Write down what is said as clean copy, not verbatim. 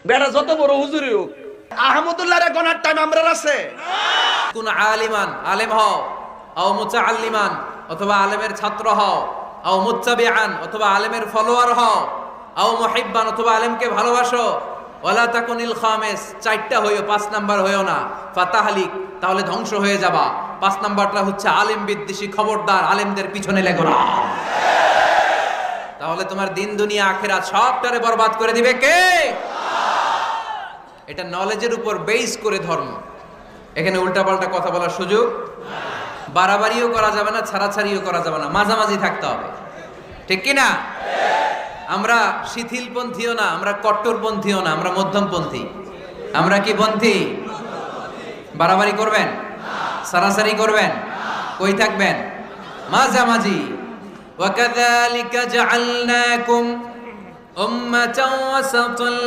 বেটা যত বড় হুজুরি হোক, আহমদুল্লাহ রে গনার টাইম আমরা আছে। কোন আলিমান, আলেম হও, আও মুতাআল্লিমান অথবা আলেমের ছাত্র হও, আও মুত্তাবিআন অথবা আলেমের ফলোয়ার হও, আও মুহিব্বান অথবা আলেমকে ভালোবাসো, ওয়ালা তাকুনিল খামিস, চারটা হইও, 5 নাম্বার হইও না, ফাতাহলিক, তাহলে ধ্বংস হয়ে যাবা। 5 নাম্বারটা হচ্ছে আলেম বিদ্বেষী, খবরদার আলেমদের পিছনে লেগো না, তাহলে তোমার দিন দুনিয়া আখিরাত সবটারে বরবাদ করে দিবে কে? এটা নলেজের উপর বেস করে ধর্ম। এখানে উল্টাপাল্টা কথা বলার সুযোগ, বাড়াবাড়িও করা যাবে না, ছাড়াছাড়িও করা যাবে না, মাঝামাঝি থাকতে হবে, ঠিক কি না? আমরা শিথিলপন্থীও না, আমরা কট্টরপন্থীও না, আমরা মধ্যমপন্থী। আমরা কি পন্থী? বাড়াবাড়ি করবেন, ছাড়াছাড়ি করবেন, কই থাকবেন? মাঝামাঝি। ওয়াকাযালিকা জাআলনাকুম উম্মাতাও ওয়াসাতাল